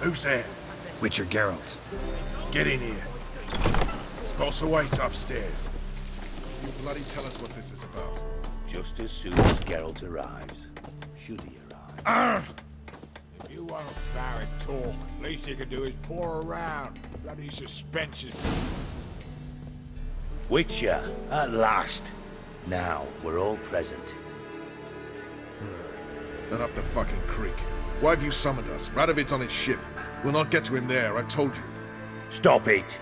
Who's there? Witcher Geralt. Get in here. Boss awaits upstairs. You bloody tell us what this is about. Just as soon as Geralt arrives. Should he arrive? If you want a barrack talk, least you can do is pour around. Bloody suspension. Witcher, at last. Now, we're all present. Then up the fucking creek. Why have you summoned us? Radovid's on his ship. We'll not get to him there, I've told you. Stop it!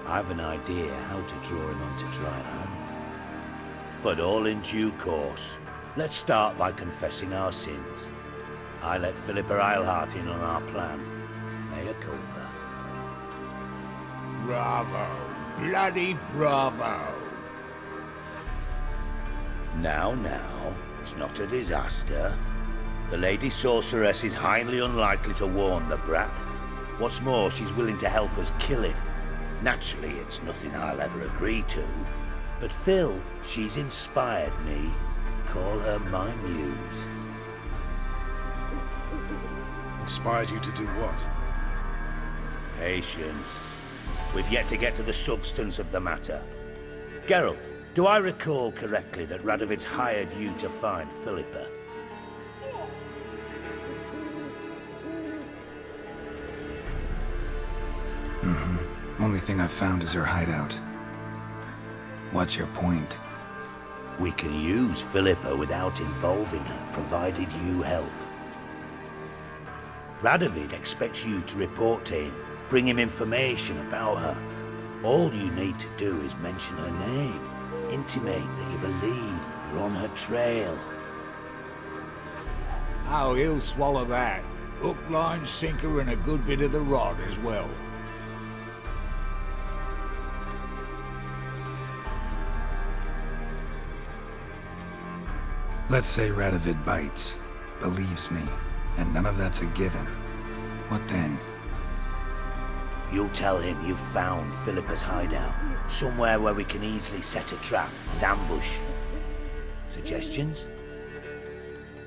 I've an idea how to draw him onto dry land. But all in due course. Let's start by confessing our sins. I let Philippa Eilhart in on our plan. Mea culpa. Bravo. Bloody bravo. Now, it's not a disaster. The Lady Sorceress is highly unlikely to warn the brat. What's more, she's willing to help us kill him. Naturally, it's nothing I'll ever agree to. But Phil, she's inspired me. Call her my muse. Inspired you to do what? Patience. We've yet to get to the substance of the matter. Geralt, do I recall correctly that Radovid's hired you to find Philippa? Only thing I've found is her hideout. What's your point? We can use Philippa without involving her, provided you help. Radovid expects you to report to him, bring him information about her. All you need to do is mention her name, intimate that you've a lead, you're on her trail. Oh, he'll swallow that. Hook, line, sinker, and a good bit of the rod as well. Let's say Radovid bites, believes me, and none of that's a given. What then? You'll tell him you've found Philippa's hideout, somewhere where we can easily set a trap and ambush. Suggestions?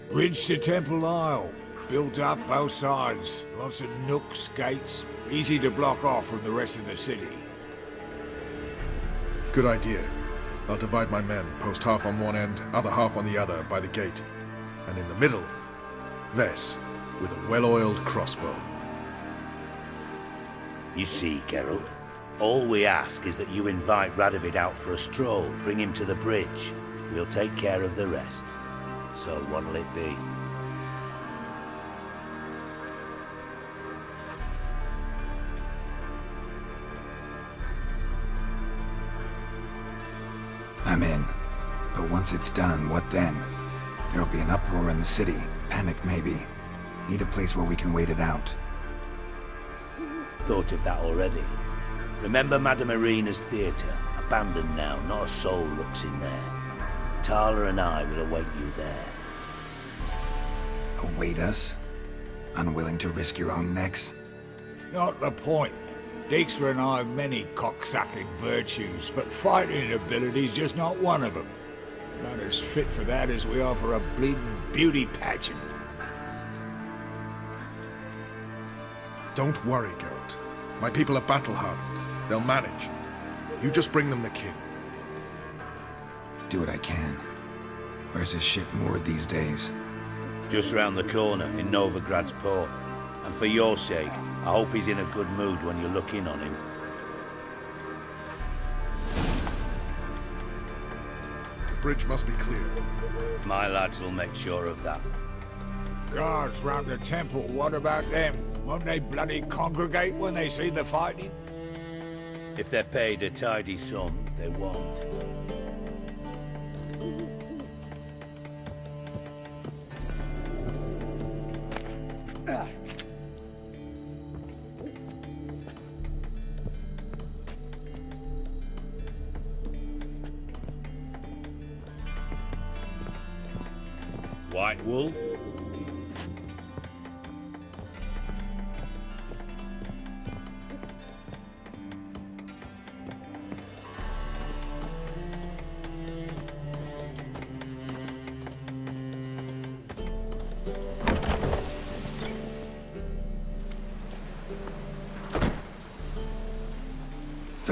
Bridge to Temple Isle. Built up both sides. Lots of nooks, gates. Easy to block off from the rest of the city. Good idea. I'll divide my men, post half on one end, other half on the other, by the gate. And in the middle, Vess, with a well-oiled crossbow. You see, Geralt, all we ask is that you invite Radovid out for a stroll, bring him to the bridge. We'll take care of the rest. So what'll it be? I'm in. But once it's done, what then? There'll be an uproar in the city. Panic, maybe. Need a place where we can wait it out. Thought of that already. Remember Madame Irina's theatre? Abandoned now, not a soul looks in there. Tala and I will await you there. Await us? Unwilling to risk your own necks? Not the point. Dijkstra and I have many cocksucking virtues, but fighting ability's just not one of them. Not as fit for that as we are for a bleeding beauty pageant. Don't worry, Geralt. My people are battle-hardened. They'll manage. You just bring them the king. Do what I can. Where's his ship moored these days? Just round the corner, in Novigrad's port. And for your sake, I hope he's in a good mood when you look in on him. The bridge must be clear. My lads will make sure of that. Guards round the temple, what about them? Won't they bloody congregate when they see the fighting? If they're paid a tidy sum, they won't. White Wolf?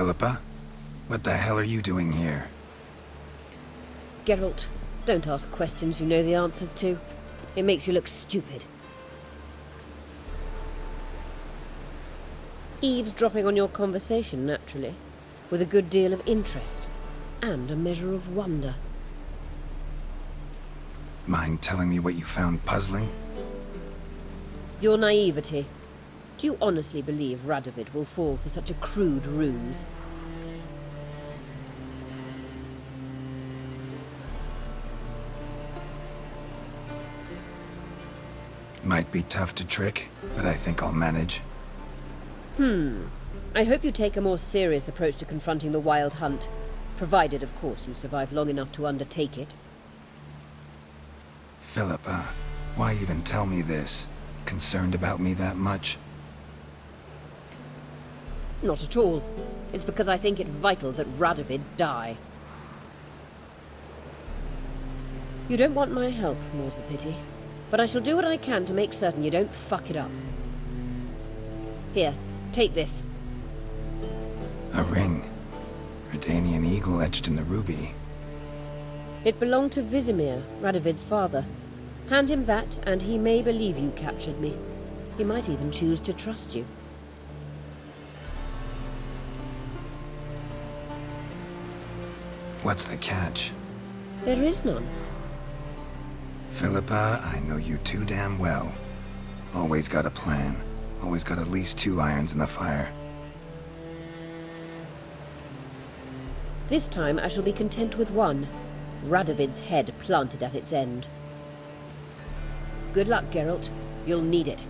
Philippa? What the hell are you doing here? Geralt, don't ask questions you know the answers to. It makes you look stupid. Eavesdropping on your conversation, naturally, with a good deal of interest, and a measure of wonder. Mind telling me what you found puzzling? Your naivety. Do you honestly believe Radovid will fall for such a crude ruse? Might be tough to trick, but I think I'll manage. I hope you take a more serious approach to confronting the Wild Hunt, provided, of course, you survive long enough to undertake it. Philippa, why even tell me this? Concerned about me that much? Not at all. It's because I think it vital that Radovid die. You don't want my help, more's the pity. But I shall do what I can to make certain you don't fuck it up. Here, take this. A ring. Redanian eagle etched in the ruby. It belonged to Vizimir, Radovid's father. Hand him that, and he may believe you captured me. He might even choose to trust you. What's the catch? There is none. Philippa, I know you too damn well. Always got a plan. Always got at least 2 irons in the fire. This time I shall be content with one. Radovid's head planted at its end. Good luck, Geralt. You'll need it.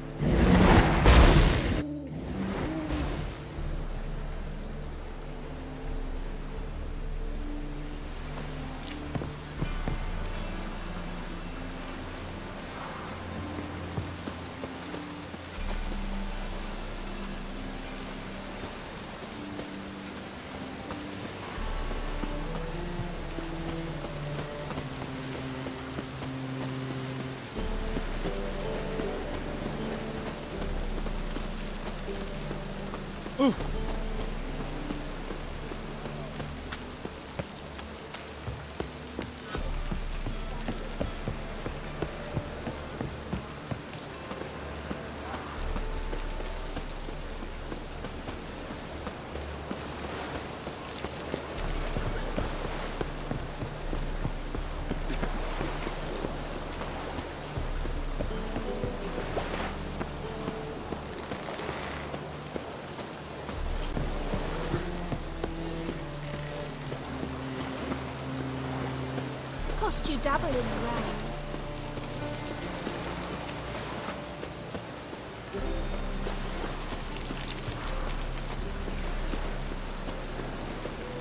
Cost you double in the rain.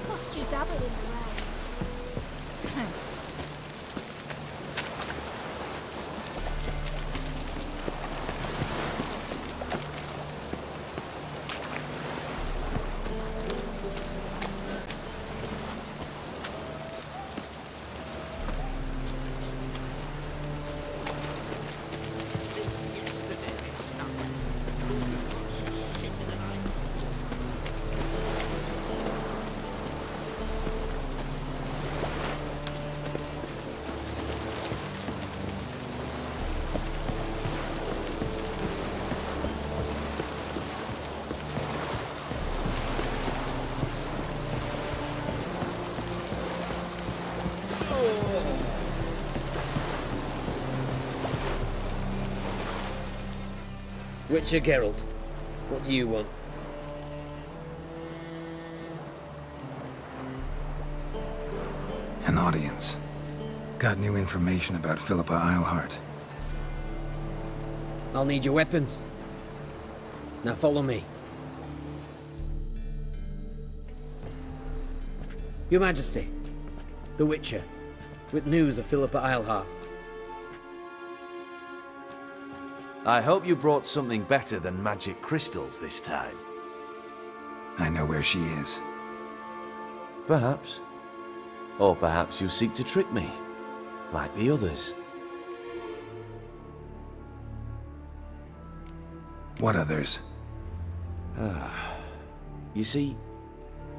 Cost you double in the rain. Witcher Geralt, what do you want? An audience. Got new information about Philippa Eilhart. I'll need your weapons. Now follow me. Your Majesty, the Witcher, with news of Philippa Eilhart. I hope you brought something better than magic crystals this time. I know where she is. Perhaps. Or perhaps you seek to trick me, like the others. What others? You see,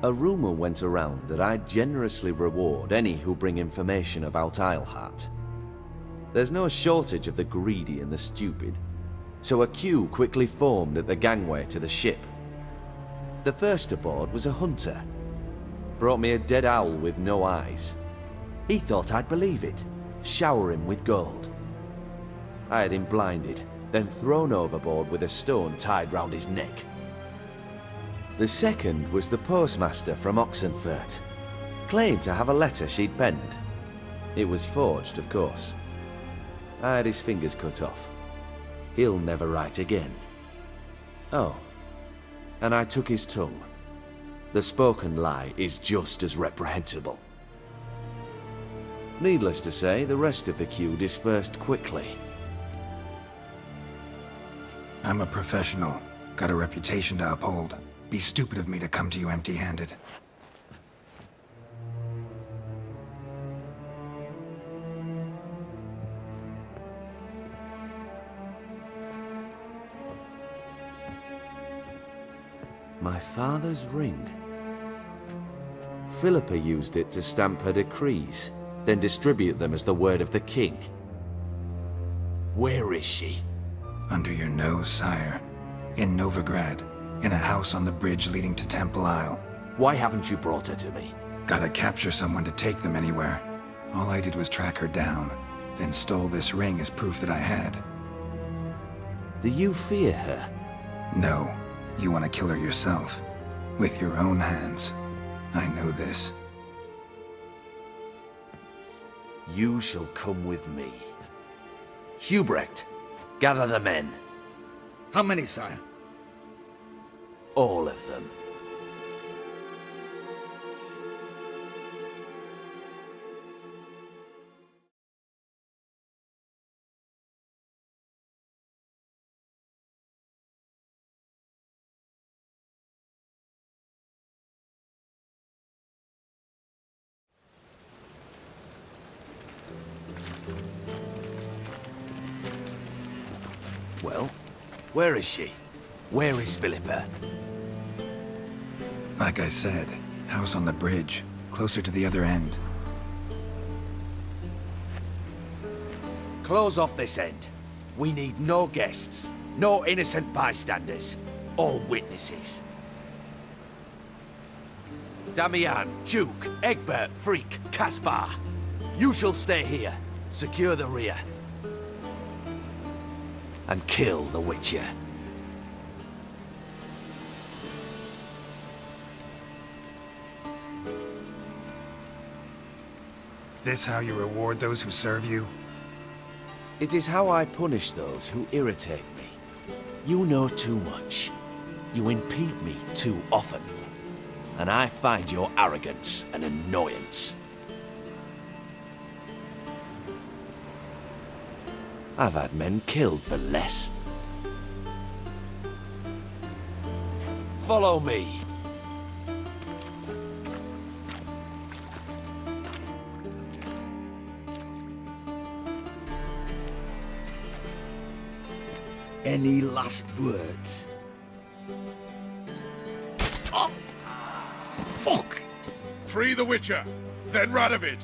A rumor went around that I'd generously reward any who bring information about Isleheart. There's no shortage of the greedy and the stupid, so a queue quickly formed at the gangway to the ship. The first aboard was a hunter. Brought me a dead owl with no eyes. He thought I'd believe it, shower him with gold. I had him blinded, then thrown overboard with a stone tied round his neck. The second was the postmaster from Oxenfurt. Claimed to have a letter she'd penned. It was forged, of course. I had his fingers cut off. He'll never write again. Oh, and I took his tongue. The spoken lie is just as reprehensible. Needless to say, the rest of the queue dispersed quickly. I'm a professional. Got a reputation to uphold. Be stupid of me to come to you empty-handed. My father's ring. Philippa used it to stamp her decrees, then distribute them as the word of the king. Where is she? Under your nose, sire. In Novigrad. In a house on the bridge leading to Temple Isle. Why haven't you brought her to me? Gotta capture someone to take them anywhere. All I did was track her down, then stole this ring as proof that I had. Do you fear her? No. You want to kill her yourself. With your own hands. I know this. You shall come with me. Hubrecht, gather the men. How many, sire? All of them. Well, where is she? Where is Philippa? Like I said, house on the bridge, closer to the other end. Close off this end. We need no guests, no innocent bystanders, all witnesses. Damian, Duke, Egbert, Freak, Caspar. You shall stay here, secure the rear, and kill the Witcher. This how you reward those who serve you? It is how I punish those who irritate me. You know too much. You impede me too often. And I find your arrogance an annoyance. I've had men killed for less. Follow me. Any last words? Oh! Fuck! Free the Witcher, then Radovid.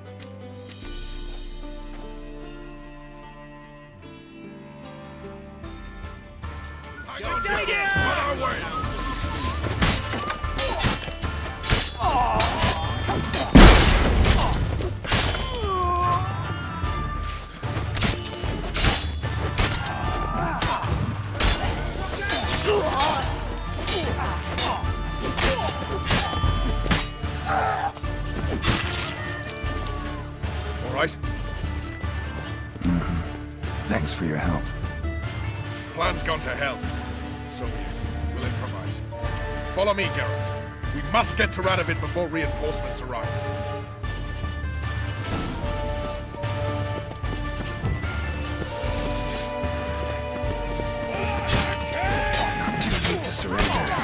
Take it! Run away! All right? Thanks for your help. Plan's gone to hell. So be it. We'll improvise. Follow me, Geralt. We must get to Radovid before reinforcements arrive. Not too late to surrender.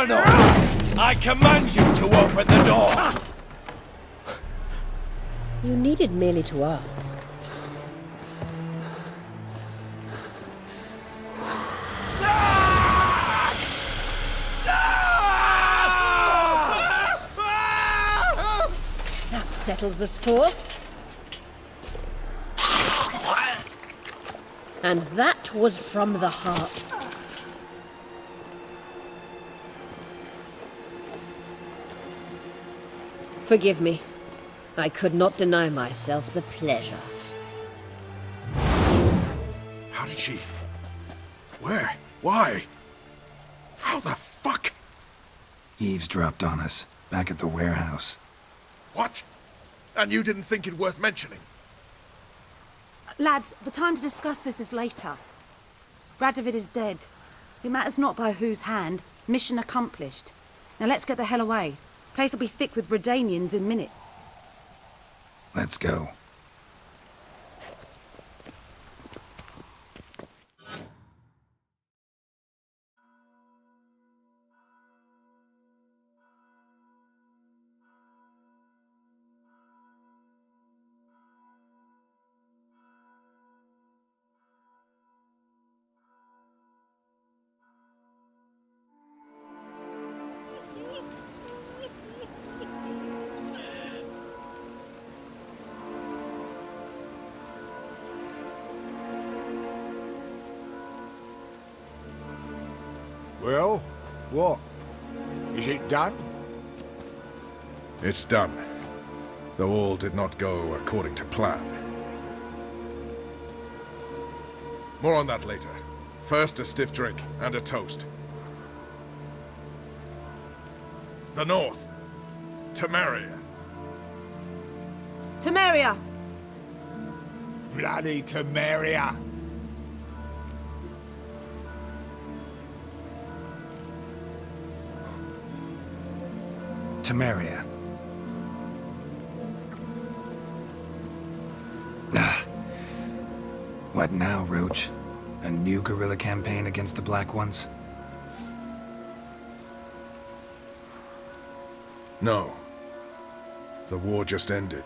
enough! I command you to open the door! You needed merely to ask. That settles the score. And that was from the heart. Forgive me. I could not deny myself the pleasure. How did she... Where? Why? How the fuck? Eavesdropped on us, back at the warehouse. What? And you didn't think it worth mentioning? Lads, the time to discuss this is later. Radovid is dead. It matters not by whose hand. Mission accomplished. Now let's get the hell away. Place will be thick with Redanians in minutes. Let's go. Well, what? Is it done? It's done. Though all did not go according to plan. More on that later. First, a stiff drink and a toast. The North. Temeria. Temeria! Bloody Temeria! Temeria. What now, Roach? A new guerrilla campaign against the Black Ones? No. The war just ended.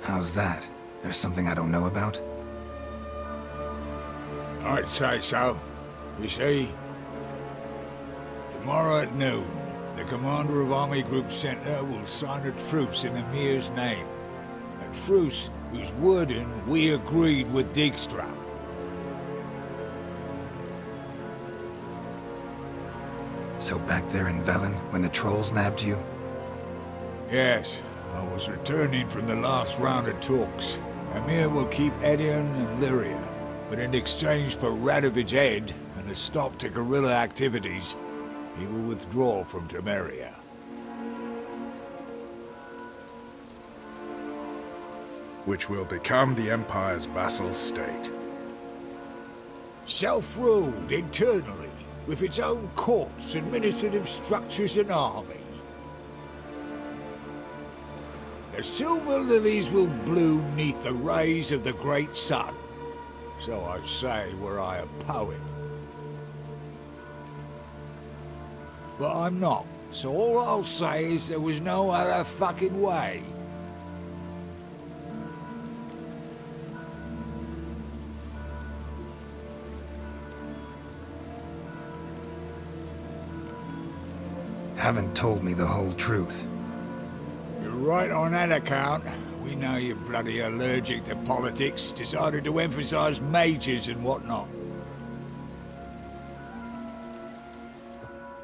How's that? There's something I don't know about? I'd say so. You see, tomorrow at noon, the commander of Army Group Center will sign a truce in Emir's name. A truce whose wording we agreed with Dijkstra. So back there in Velen, when the trolls nabbed you? Yes, I was returning from the last round of talks. Emir will keep Edion and Lyria, but in exchange for Radovid's head and a stop to guerrilla activities, he will withdraw from Temeria. Which will become the Empire's vassal state. Self-ruled internally, with its own courts, administrative structures and army. The silver lilies will bloom neath the rays of the great sun. So I'd say were I a poet. But I'm not, so all I'll say is there was no other fucking way. Haven't told me the whole truth. You're right on that account. We know you're bloody allergic to politics, decided to emphasize majors and whatnot.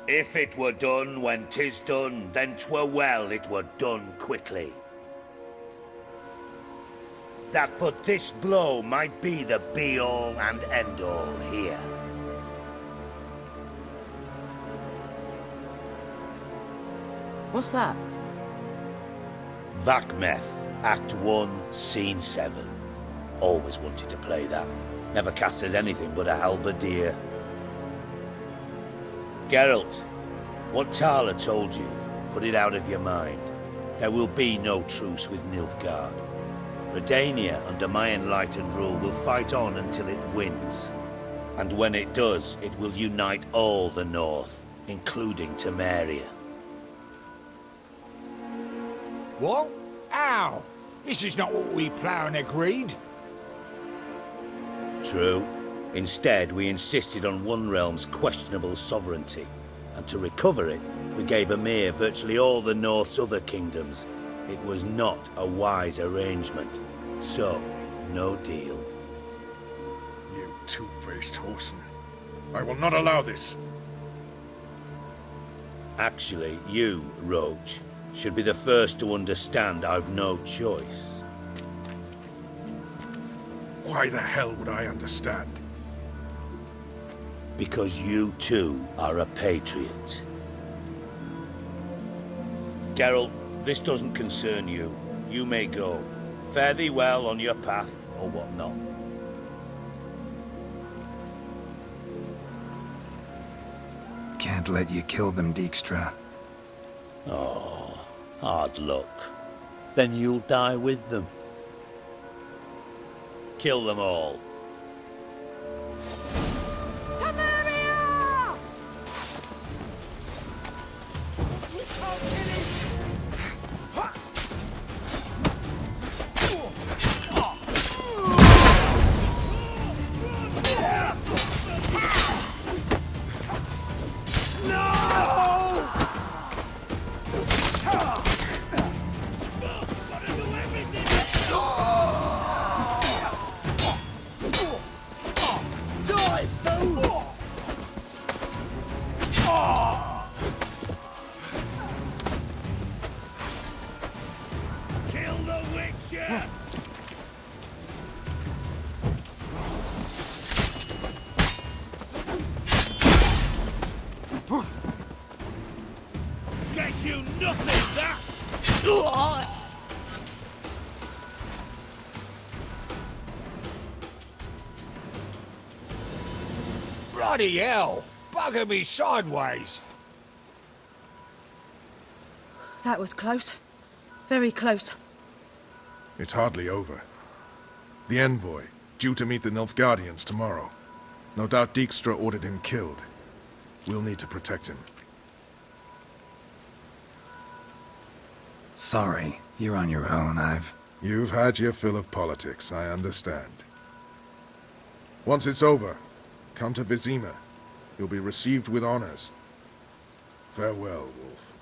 If it were done when 'tis done, then 'twere well it were done quickly. That but this blow might be the be-all and end-all here. What's that? Vakmeth, Act 1, Scene 7. Always wanted to play that. Never cast as anything but a halberdier. Geralt, what Tala told you, put it out of your mind. There will be no truce with Nilfgaard. Redania, under my enlightened rule, will fight on until it wins. And when it does, it will unite all the North, including Temeria. What? How? This is not what we planned and agreed. True. Instead, we insisted on one realm's questionable sovereignty. And to recover it, we gave Emir virtually all the North's other kingdoms. It was not a wise arrangement. So, no deal. You two-faced whoreson. I will not allow this. Actually, you, Roach, should be the first to understand I've no choice. Why the hell would I understand? Because you too are a patriot. Geralt, this doesn't concern you. You may go. Fare thee well on your path, or whatnot. Can't let you kill them, Dijkstra. Oh, hard luck. Then you'll die with them. Kill them all. Temeria! Kill the Witcher! Guess you nothing, that! Bloody hell! Bugger me sideways! That was close. Very close. It's hardly over. The envoy, due to meet the Nilfgaardians tomorrow. No doubt Dijkstra ordered him killed. We'll need to protect him. Sorry, you're on your own. You've had your fill of politics, I understand. Once it's over, come to Vizima. You'll be received with honors. Farewell, Wolf.